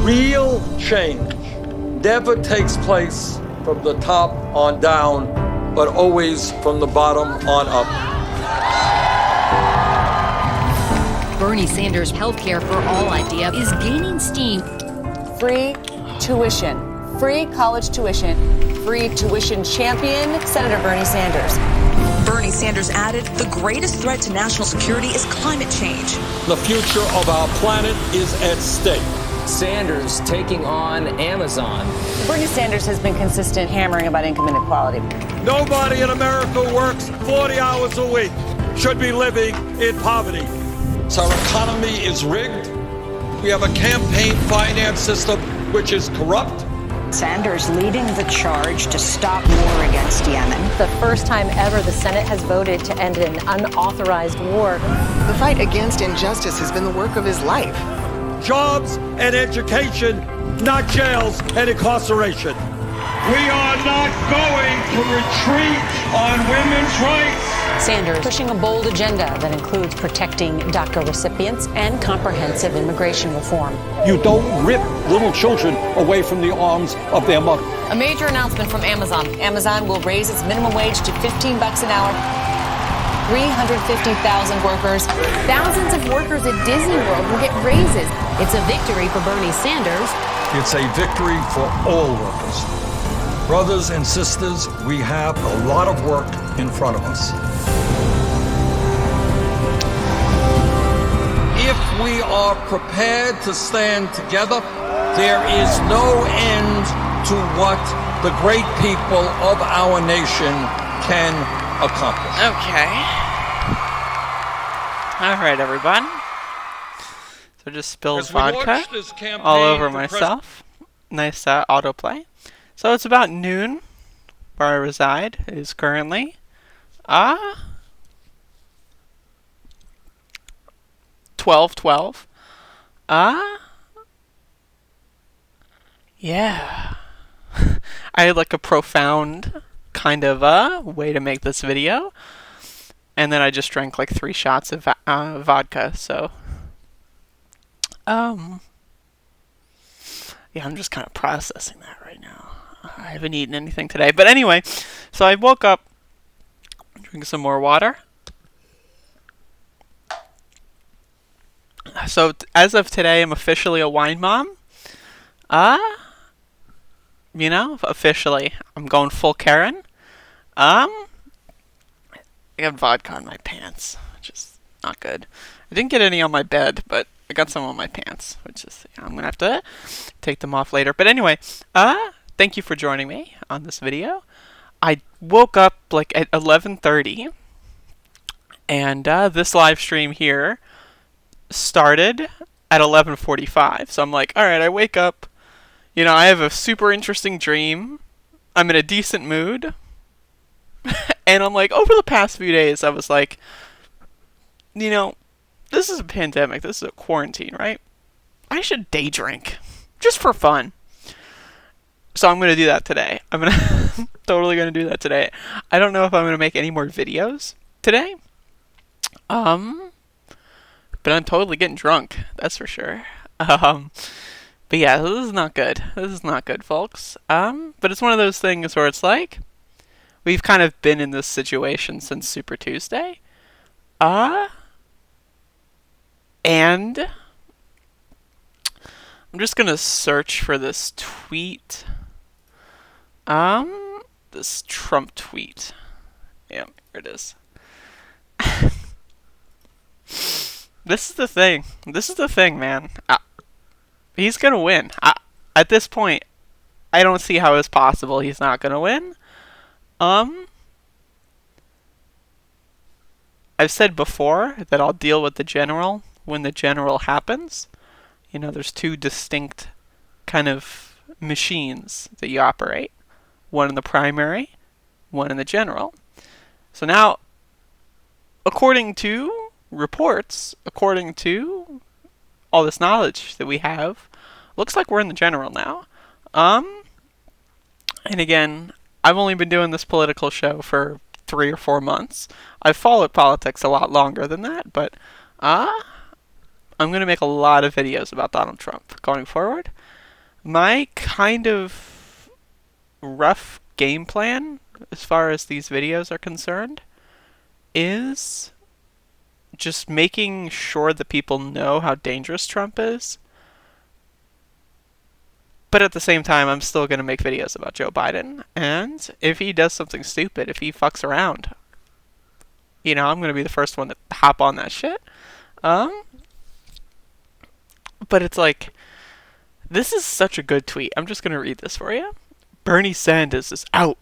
Real change never takes place from the top on down, but always from the bottom on up. Bernie Sanders' healthcare for all idea is gaining steam. Free tuition, free college tuition, free tuition champion, Senator Bernie Sanders. Bernie Sanders added, the greatest threat to national security is climate change. The future of our planet is at stake. Sanders taking on Amazon. Bernie Sanders has been consistent hammering about income inequality. Nobody in America who works 40 hours a week should be living in poverty. So our economy is rigged. We have a campaign finance system which is corrupt. Sanders leading the charge to stop war against Yemen. The first time ever the Senate has voted to end an unauthorized war. The fight against injustice has been the work of his life. Jobs and education, not jails and incarceration. We are not going to retreat on women's rights. Sanders pushing a bold agenda that includes protecting DACA recipients and comprehensive immigration reform. You don't rip little children away from the arms of their mother. A major announcement from Amazon. Amazon will raise its minimum wage to $15 an hour. 350,000 workers. Thousands of workers at Disney World will get raises. It's a victory for Bernie Sanders. It's a victory for all workers. Brothers and sisters, we have a lot of work in front of us. If we are prepared to stand together, there is no end to what the great people of our nation can accomplish. Okay. All right, everyone. So just spilled vodka all over myself. Nice autoplay. So it's about noon where I reside. It is currently 12:12. Yeah. I had like a profound kind of way to make this video, and then I just drank like 3 shots of vodka. So yeah, I'm just kind of processing that right now. I haven't eaten anything today, but anyway, so I woke up, drink some more water. So as of today, I'm officially a wine mom. You know, officially, I'm going full Karen. I got vodka on my pants, which is not good. I didn't get any on my bed, but I got some on my pants, which is, I'm gonna have to take them off later. But anyway, thank you for joining me on this video. I woke up like at 11:30, and this live stream here started at 11:45. So I'm like, all right, I wake up. You know, I have a super interesting dream. I'm in a decent mood. And I'm like, over the past few days, I was like, you know, this is a pandemic. This is a quarantine, right? I should day drink. Just for fun. So I'm going to do that today. I'm totally going to do that today. I don't know if I'm going to make any more videos today. But I'm totally getting drunk. That's for sure. But yeah, this is not good. This is not good, folks. But it's one of those things where it's like, we've kind of been in this situation since Super Tuesday. And I'm just gonna search for this tweet. This Trump tweet. Yeah, here it is. This is the thing. This is the thing, man. He's gonna win. At this point, I don't see how it's possible he's not gonna win. I've said before that I'll deal with the general when the general happens. You know, there's 2 distinct kind of machines that you operate. One in the primary, one in the general. So now, according to reports, according to all this knowledge that we have, looks like we're in the general now. And again, I've only been doing this political show for 3 or 4 months. I've followed politics a lot longer than that, but I'm going to make a lot of videos about Donald Trump going forward. My kind of rough game plan, as far as these videos are concerned, is just making sure that people know how dangerous Trump is. But at the same time, I'm still going to make videos about Joe Biden. And if he does something stupid, if he fucks around, I'm going to be the first one to hop on that shit. But it's like, this is such a good tweet. I'm just going to read this for you. Bernie Sanders is out.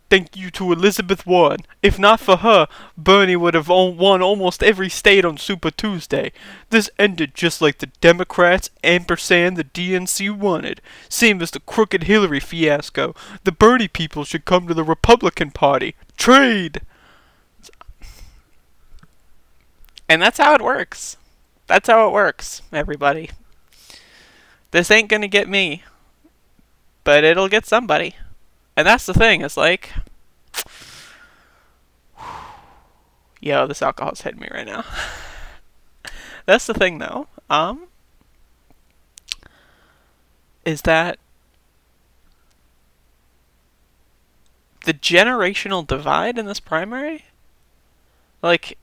Thank you to Elizabeth Warren. If not for her, Bernie would have won almost every state on Super Tuesday. This ended just like the Democrats ampersand the DNC wanted. Same as the crooked Hillary fiasco. The Bernie people should come to the Republican Party. Trade! And that's how it works. That's how it works, everybody. This ain't gonna get me, but it'll get somebody. And that's the thing, it's like, yo, this alcohol's hitting me right now. That's the thing, though, is that the generational divide in this primary, like,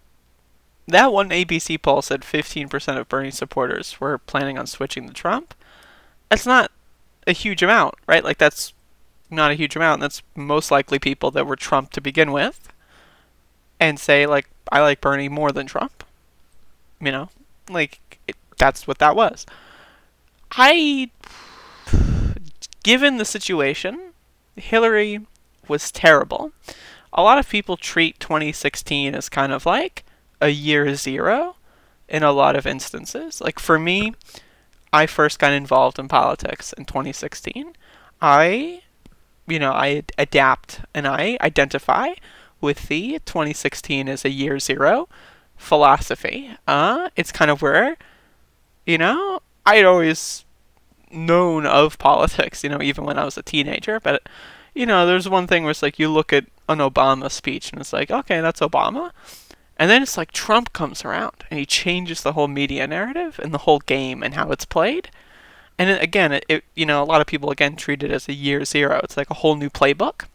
that one ABC poll said 15% of Bernie supporters were planning on switching to Trump. That's not a huge amount, right? Like, that's not a huge amount. That's most likely people that were Trump to begin with and say, like, I like Bernie more than Trump. That's what that was. Given the situation, Hillary was terrible. A lot of people treat 2016 as kind of like a year zero in a lot of instances. Like, for me, I first got involved in politics in 2016. I adapt and I identify with the 2016 as a year zero philosophy. It's kind of where, I'd always known of politics, even when I was a teenager. But, there's one thing where it's like you look at an Obama speech and it's like, okay, that's Obama. And then it's like Trump comes around and he changes the whole media narrative and the whole game and how it's played. And again, a lot of people again treat it as a year zero. It's like a whole new playbook.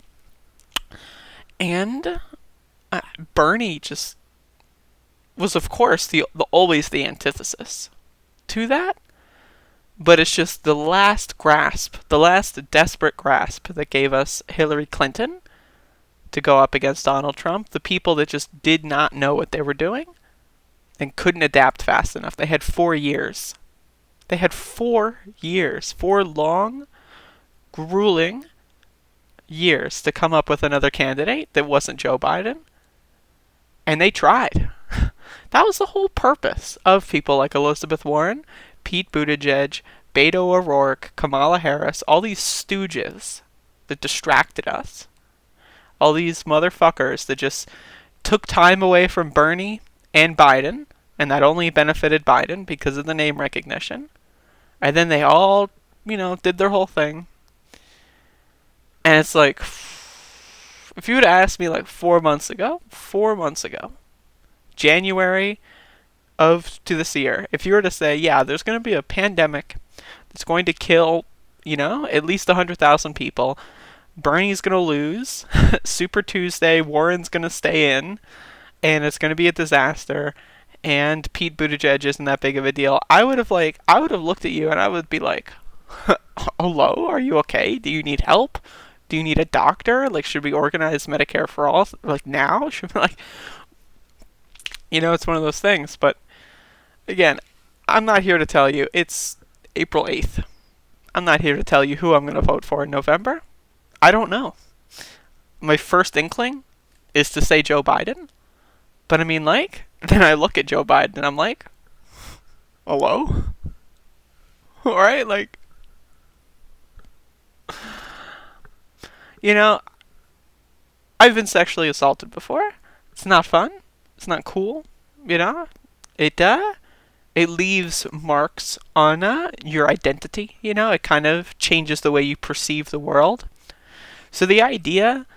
And Bernie just was, of course, always the antithesis to that. But it's just the last grasp, the last desperate grasp that gave us Hillary Clinton to go up against Donald Trump. The people that just did not know what they were doing and couldn't adapt fast enough. They had 4 years. They had 4 years, 4 long, grueling years to come up with another candidate that wasn't Joe Biden. And they tried. That was the whole purpose of people like Elizabeth Warren, Pete Buttigieg, Beto O'Rourke, Kamala Harris, all these stooges that distracted us. All these motherfuckers that just took time away from Bernie and Biden, and that only benefited Biden because of the name recognition. And then they all, did their whole thing. And it's like, if you would have asked me like 4 months ago, January to this year, if you were to say, yeah, there's going to be a pandemic that's going to kill, at least 100,000 people, Bernie's going to lose, Super Tuesday, Warren's going to stay in, and it's going to be a disaster, and Pete Buttigieg isn't that big of a deal, I would have looked at you and I would be like, hello, are you okay? Do you need help? Do you need a doctor? Like, should we organize Medicare for all? Like, now? Should we, like... it's one of those things. But, again, I'm not here to tell you it's April 8th. I'm not here to tell you who I'm going to vote for in November. I don't know. My first inkling is to say Joe Biden. But, then I look at Joe Biden and I'm like, hello? Alright, like... I've been sexually assaulted before. It's not fun. It's not cool. It leaves marks on your identity. It kind of changes the way you perceive the world. So the idea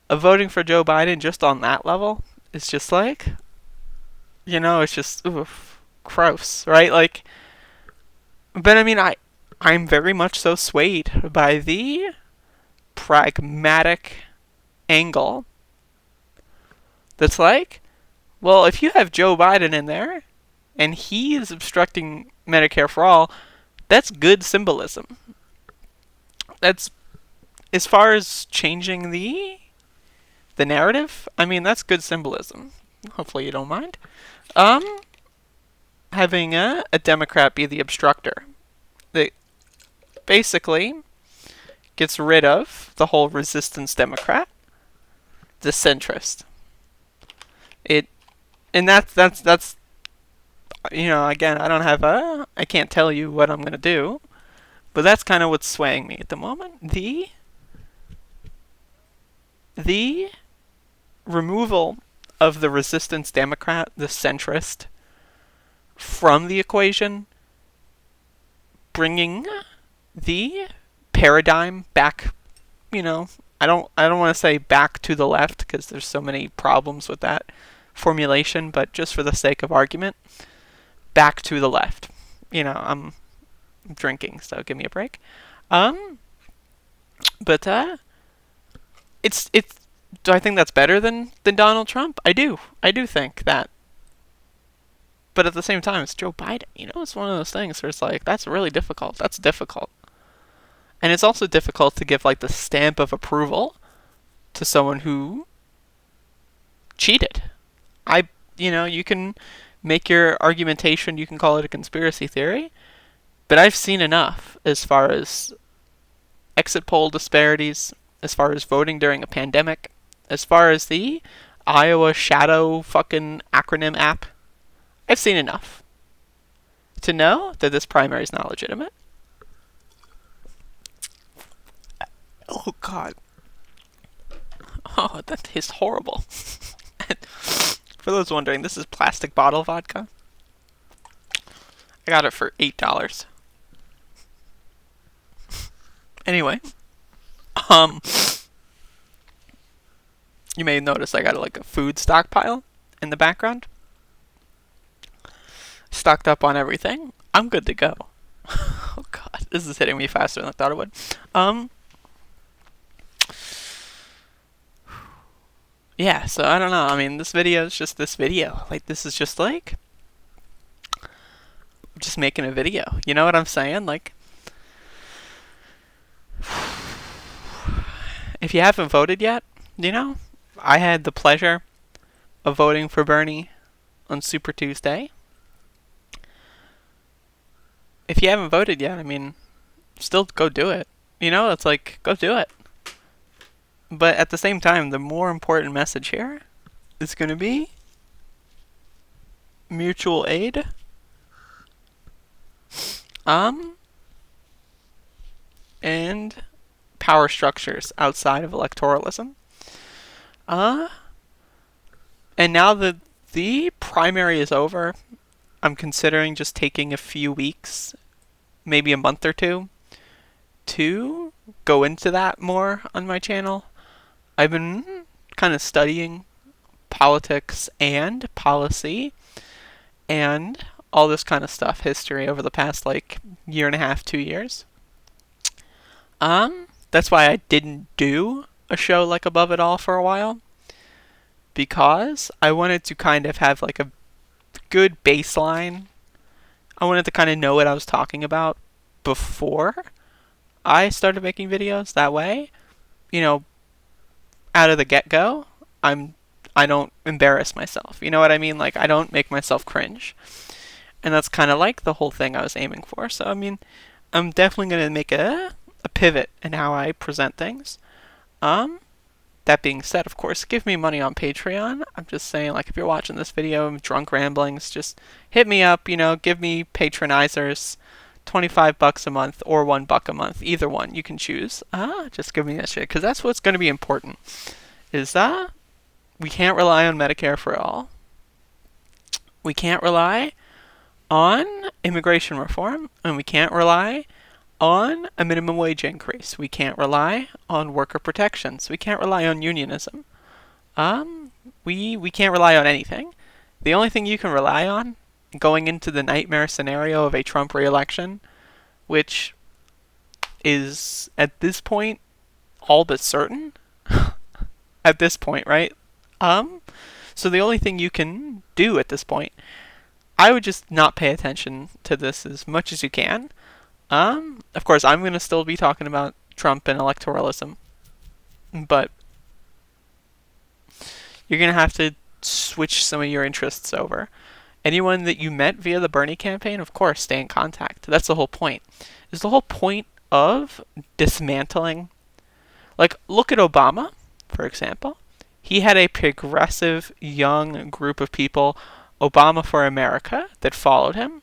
of voting for Joe Biden just on that level is just like, it's just, oof. gross, right? Like, but I mean, I'm very much so swayed by the pragmatic angle that's like, well, if you have Joe Biden in there and he is obstructing Medicare for all, that's good symbolism. That's, as far as changing the narrative, I mean, that's good symbolism. Hopefully you don't mind. Having a Democrat be the obstructor. That basically gets rid of the whole resistance Democrat, the centrist. And that's you know, again, I can't tell you what I'm gonna do, but that's kind of what's swaying me at the moment. The removal of the resistance Democrat, the centrist, from the equation, bringing the paradigm back, you know, I don't want to say back to the left because there's so many problems with that formulation, but just for the sake of argument, back to the left. You know, I'm drinking, so give me a break. But it's do I think that's better than Donald Trump? I do think that. But at the same time, it's Joe Biden. You know, it's one of those things where it's like, that's really difficult. That's difficult. And it's also difficult to give, like, the stamp of approval to someone who cheated. You know, you can make your argumentation, you can call it a conspiracy theory, but I've seen enough as far as exit poll disparities, as far as voting during a pandemic, as far as the Iowa shadow fucking acronym app. I've seen enough to know that this primary is not legitimate. Oh, God. Oh, that tastes horrible. For those wondering, this is plastic bottle vodka. I got it for $8. Anyway. You may notice I got like a food stockpile in the background. Stocked up on everything. I'm good to go. Oh, God. This is hitting me faster than I thought it would. Yeah, so I don't know. I mean, this video is just this video. Like, this is just like, just making a video. You know what I'm saying? Like, if you haven't voted yet, you know, I had the pleasure of voting for Bernie on Super Tuesday. If you haven't voted yet, I mean, still go do it. You know, it's like, go do it. But at the same time, the more important message here is going to be mutual aid. And power structures outside of electoralism. And now that the primary is over, I'm considering just taking a few weeks, maybe a month or two, to go into that more on my channel. I've been kind of studying politics and policy and all this kind of stuff, history, over the past like year and a half, 2 years. That's why I didn't do a show like Above It All for a while, because I wanted to kind of have like a good baseline. I wanted to kind of know what I was talking about before I started making videos. That way, you know, out of the get-go, I don't embarrass myself. You know what I mean? Like, I don't make myself cringe. And that's kind of like the whole thing I was aiming for. So, I mean, I'm definitely going to make a pivot in how I present things. That being said, of course, give me money on Patreon. I'm just saying, like, if you're watching this video, drunk ramblings, just hit me up, you know, give me patronizers. $25 a month or $1 a month, either one you can choose. Just give me that shit, because that's what's going to be important. Is we can't rely on Medicare for all. We can't rely on immigration reform, and we can't rely on a minimum wage increase. We can't rely on worker protections. We can't rely on unionism. We can't rely on anything. The only thing you can rely on going into the nightmare scenario of a Trump re-election, which is at this point all but certain. At this point, right? So the only thing you can do at this point, I would just not pay attention to this as much as you can. Of course, I'm going to still be talking about Trump and electoralism, but you're going to have to switch some of your interests over. Anyone that you met via the Bernie campaign, of course, stay in contact. That's the whole point. Is the whole point of dismantling. Like, look at Obama, for example. He had a progressive, young group of people, Obama for America, that followed him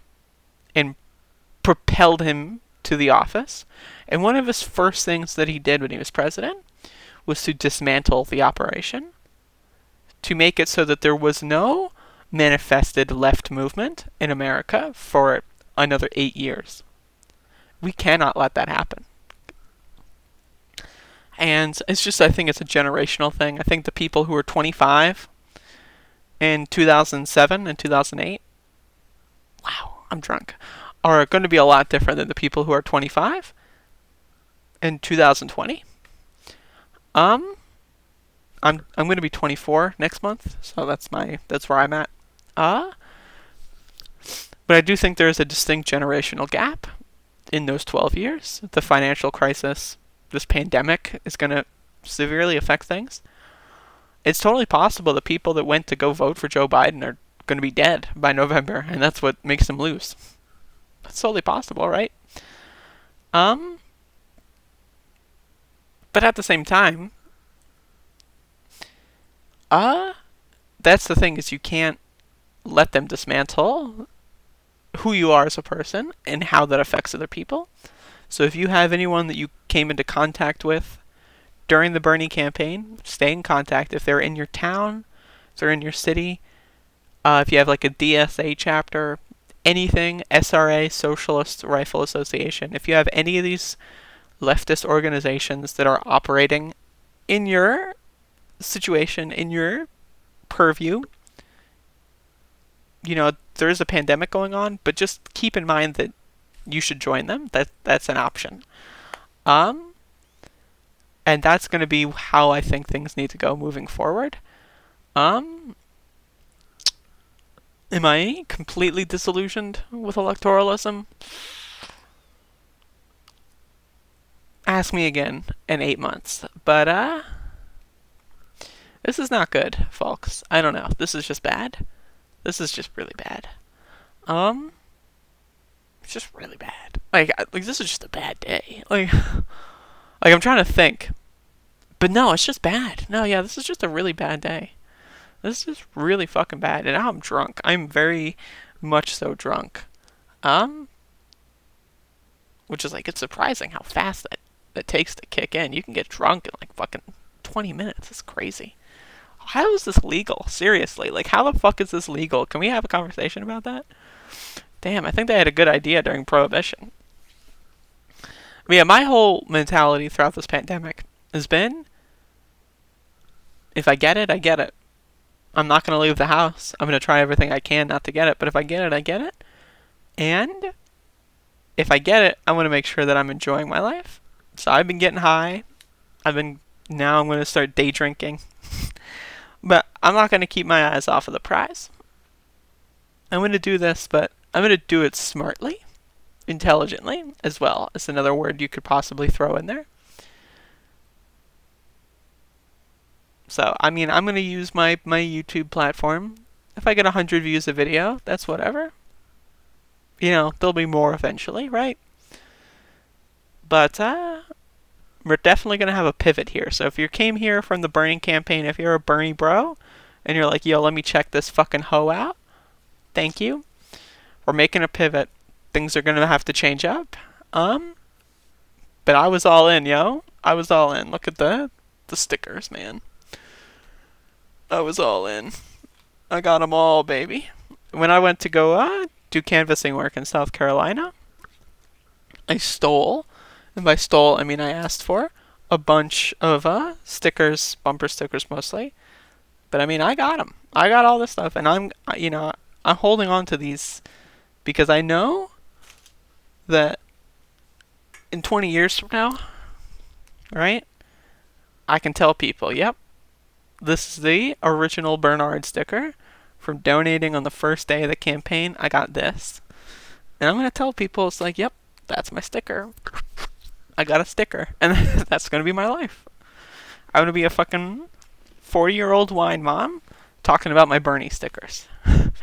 and propelled him to the office. And one of his first things that he did when he was president was to dismantle the operation, to make it so that there was no manifested left movement in America for another 8 years. We cannot let that happen. And it's just, I think it's a generational thing. I think the people who were 25 in 2007 and 2008, wow, I'm drunk, are going to be a lot different than the people who are 25 in 2020. I'm going to be 24 next month, so that's where I'm at. But I do think there is a distinct generational gap in those 12 years. The financial crisis, this pandemic, is going to severely affect things. It's totally possible the people that went to go vote for Joe Biden are going to be dead by November, and that's what makes him lose. That's totally possible, right? But at the same time, that's the thing, is you can't let them dismantle who you are as a person and how that affects other people. So if you have anyone that you came into contact with during the Bernie campaign, stay in contact. If they're in your town, if they're in your city, if you have like a DSA chapter, anything, SRA, Socialist Rifle Association, if you have any of these leftist organizations that are operating in your situation, in your purview, you know, there is a pandemic going on, but just keep in mind that you should join them. That's an option. And that's going to be how I think things need to go moving forward. Am I completely disillusioned with electoralism? Ask me again in 8 months. But, this is not good, folks. I don't know. This is just bad. This is just really bad. It's just really bad. Like this is just a bad day. Like I'm trying to think. But no, it's just bad. No, yeah, this is just a really bad day. This is really fucking bad. And now I'm drunk. I'm very much so drunk. Which is like, it's surprising how fast that takes to kick in. You can get drunk in like fucking 20 minutes. It's crazy. How is this legal? Seriously, like how the fuck is this legal? Can we have a conversation about that? Damn, I think they had a good idea during Prohibition. But yeah, my whole mentality throughout this pandemic has been, if I get it, I get it. I'm not going to leave the house. I'm going to try everything I can not to get it. But if I get it, I get it. And if I get it, I want to make sure that I'm enjoying my life. So I've been getting high. Now I'm going to start day drinking. But I'm not going to keep my eyes off of the prize. I'm going to do this, but I'm going to do it smartly, intelligently, as well. Is another word you could possibly throw in there. So, I mean, I'm going to use my YouTube platform. If I get 100 views a video, that's whatever. You know, there'll be more eventually, right? But, we're definitely going to have a pivot here. So if you came here from the Bernie campaign, if you're a Bernie bro, and you're like, yo, let me check this fucking hoe out, thank you. We're making a pivot. Things are going to have to change up. But I was all in, yo. I was all in. Look at the stickers, man. I was all in. I got them all, baby. When I went to go do canvassing work in South Carolina, I stole, and by stole I mean I asked for, a bunch of stickers, bumper stickers mostly. But I mean, I got them. I got all this stuff, and I'm holding on to these because I know that in 20 years from now, right, I can tell people, yep, this is the original Bernard sticker from donating on the first day of the campaign. I got this. And I'm going to tell people, it's like, yep, that's my sticker. I got a sticker. And that's going to be my life. I'm going to be a fucking 40-year-old Whine mom talking about my Bernie stickers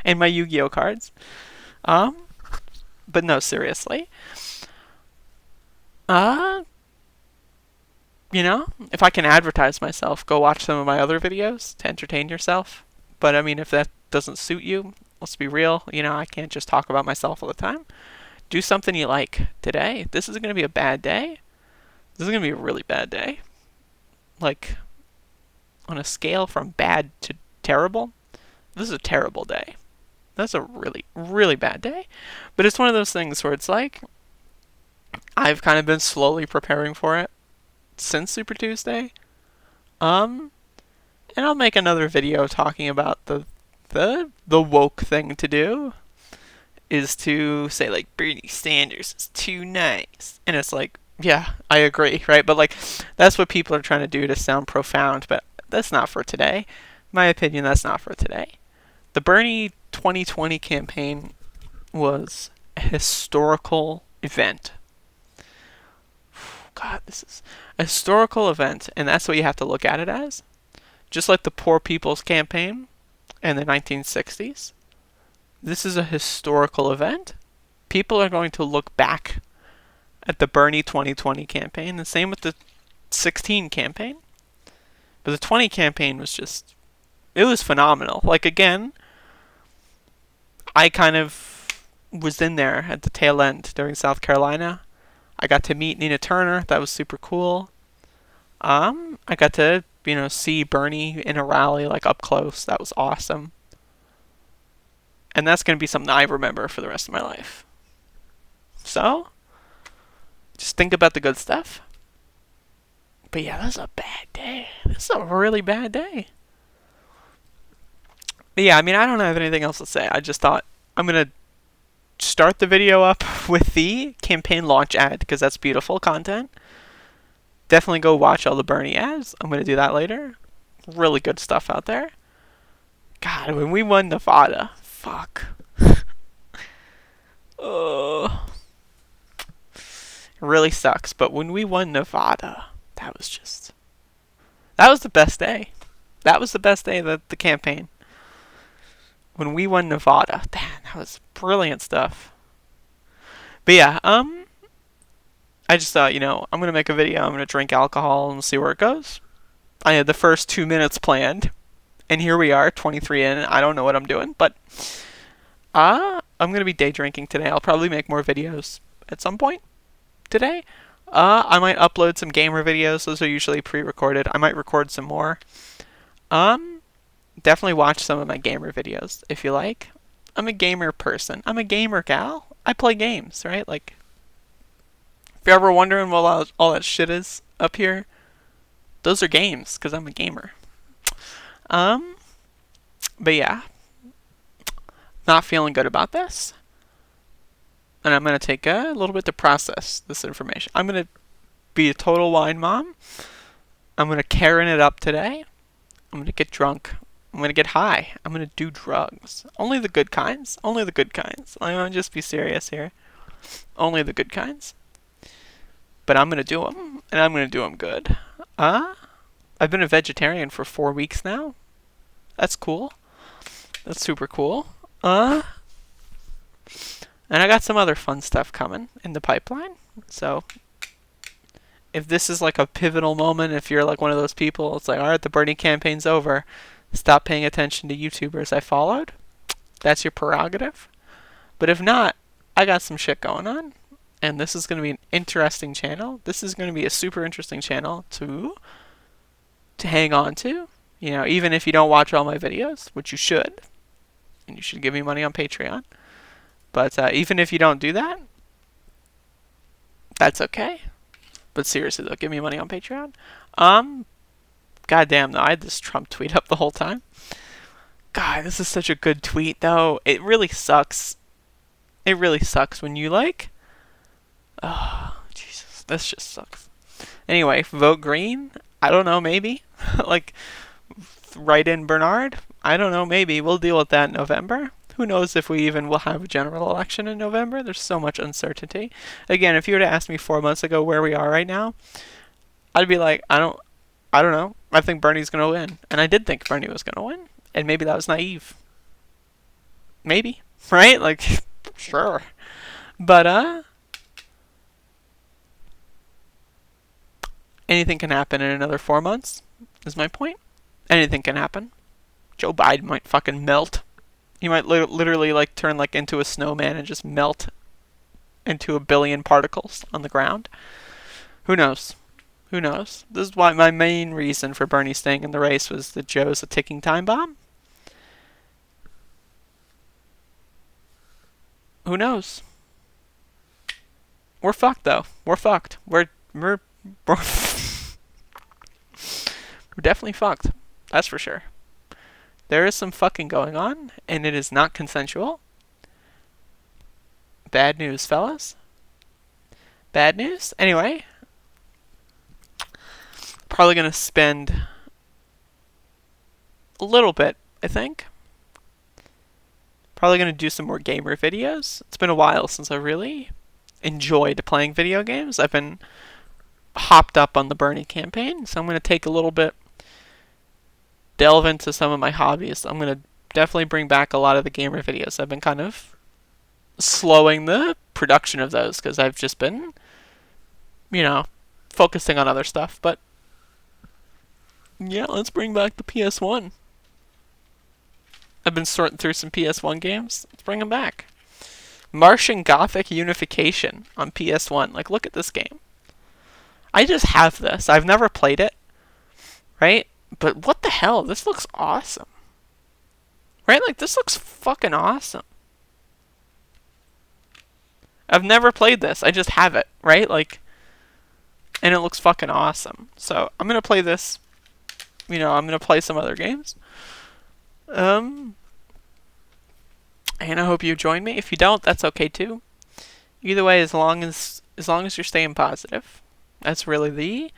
and my Yu-Gi-Oh cards. But no, seriously. You know, if I can advertise myself, go watch some of my other videos to entertain yourself. But I mean, if that doesn't suit you, let's be real. You know, I can't just talk about myself all the time. Do something you like today. This is going to be a bad day. This is going to be a really bad day. Like, on a scale from bad to terrible, this is a terrible day. That's a really, really bad day. But it's one of those things where it's like, I've kind of been slowly preparing for it since Super Tuesday. And I'll make another video talking about the woke thing to do is to say, like, Bernie Sanders is too nice. And it's like, yeah, I agree, right? But, like, that's what people are trying to do to sound profound, but that's not for today. In my opinion, that's not for today. The Bernie 2020 campaign was a historical event. God, this is a historical event, and that's what you have to look at it as. Just like the Poor People's Campaign in the 1960s. This is a historical event. People are going to look back at the Bernie 2020 campaign. The same with the 16 campaign. But the 20 campaign was just, it was phenomenal. Like, again, I kind of was in there at the tail end during South Carolina. I got to meet Nina Turner. That was super cool. I got to, you know, see Bernie in a rally, like, up close. That was awesome. And that's going to be something I remember for the rest of my life. So, just think about the good stuff. But yeah, this is a bad day. This is a really bad day. But yeah, I mean, I don't have anything else to say. I just thought I'm going to start the video up with the campaign launch ad, because that's beautiful content. Definitely go watch all the Bernie ads. I'm going to do that later. Really good stuff out there. God, when we won Nevada, fuck. It really sucks, but when we won Nevada, that was the best day. That was the best day of the campaign. When we won Nevada, damn, that was brilliant stuff. But yeah, I just thought, you know, I'm going to make a video, I'm going to drink alcohol and see where it goes. I had the first 2 minutes planned, and here we are, 23 in, I don't know what I'm doing, but I'm going to be day drinking today. I'll probably make more videos at some point today. I might upload some gamer videos, those are usually pre-recorded. I might record some more. Definitely watch some of my gamer videos, if you like. I'm a gamer person. I'm a gamer gal. I play games, right? Like, if you're ever wondering what all that shit is up here, those are games, because I'm a gamer. But yeah. Not feeling good about this. And I'm going to take a little bit to process this information. I'm going to be a total Whine mom. I'm going to Karen it up today. I'm going to get drunk. I'm going to get high. I'm going to do drugs. Only the good kinds. Only the good kinds. I'm going to just be serious here. Only the good kinds. But I'm going to do them. And I'm going to do them good. I've been a vegetarian for 4 weeks now. That's cool. That's super cool. And I got some other fun stuff coming in the pipeline. So, if this is like a pivotal moment, if you're like one of those people, it's like, alright, the Bernie campaign's over. Stop paying attention to YouTubers I followed. That's your prerogative. But if not, I got some shit going on. And this is going to be an interesting channel. This is going to be a super interesting channel to hang on to. You know, even if you don't watch all my videos, which you should. And you should give me money on Patreon. But even if you don't do that, that's okay. But seriously though, give me money on Patreon. Goddamn though, I had this Trump tweet up the whole time. God, this is such a good tweet, though. It really sucks. It really sucks when you, like... Oh, Jesus. This just sucks. Anyway, vote green? I don't know, maybe. Like, write in Bernard? I don't know, maybe. We'll deal with that in November. Who knows if we even will have a general election in November? There's so much uncertainty. Again, if you were to ask me 4 months ago where we are right now, I'd be like, I don't know. I think Bernie's going to win. And I did think Bernie was going to win. And maybe that was naive. Maybe. Right? Like, sure. But, anything can happen in another 4 months, is my point. Anything can happen. Joe Biden might fucking melt. He might literally, like, turn, like, into a snowman and just melt into a billion particles on the ground. Who knows? Who knows? This is why my main reason for Bernie staying in the race was that Joe's a ticking time bomb. Who knows? We're fucked, though. We're fucked. We're definitely fucked. That's for sure. There is some fucking going on, and it is not consensual. Bad news, fellas. Bad news? Anyway. Probably going to spend a little bit, I think. Probably going to do some more gamer videos. It's been a while since I really enjoyed playing video games. I've been hopped up on the Bernie campaign, so I'm going to take a little bit, delve into some of my hobbies. I'm going to definitely bring back a lot of the gamer videos. I've been kind of slowing the production of those because I've just been, you know, focusing on other stuff. But yeah, let's bring back the PS1. I've been sorting through some PS1 games. Let's bring them back. Martian Gothic Unification on PS1. Like, look at this game. I just have this. I've never played it. Right? But what the hell? This looks awesome. Right? Like, this looks fucking awesome. I've never played this. I just have it. Right? Like, and it looks fucking awesome. So, I'm going to play this. You know, I'm going to play some other games. And I hope you join me. If you don't, that's okay too. Either way, as long as you're staying positive. That's really the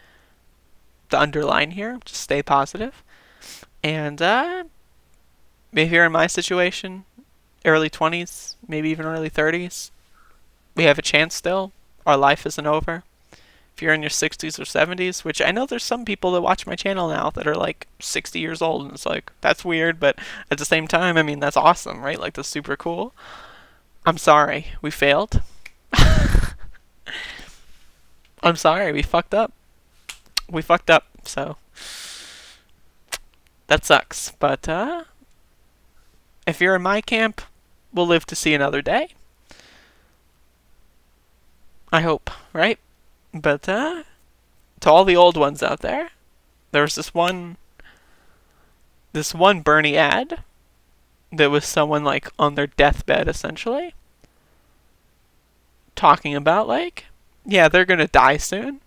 underline here. Just stay positive. And if you're in my situation, early 20s, maybe even early 30s, we have a chance still. Our life isn't over. If you're in your 60s or 70s, which I know there's some people that watch my channel now that are like 60 years old, and it's like, that's weird, but at the same time, I mean, that's awesome, right? Like, that's super cool. I'm sorry, we failed. I'm sorry, we fucked up. We fucked up, so that sucks. But if you're in my camp, we'll live to see another day. I hope, right? But to all the old ones out there, there was this one Bernie ad that was someone like on their deathbed essentially talking about like, yeah, they're gonna die soon.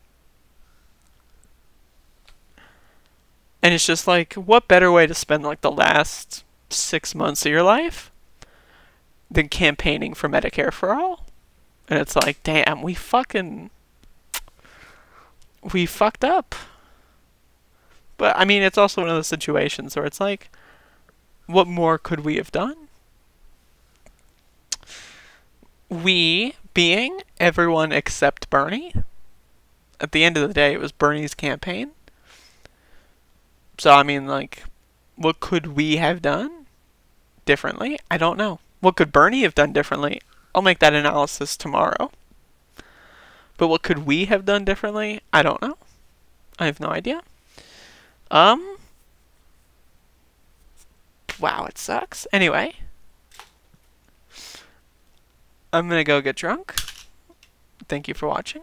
And it's just like, what better way to spend like the last 6 months of your life than campaigning for Medicare for all? And it's like, damn, we fucked up. But I mean, it's also one of those situations where it's like, what more could we have done? We being everyone except Bernie. At the end of the day, it was Bernie's campaign. So I mean, like, what could we have done differently? I don't know. What could Bernie have done differently? I'll make that analysis tomorrow. But what could we have done differently? I don't know. I have no idea. Wow, it sucks. Anyway, I'm gonna go get drunk. Thank you for watching.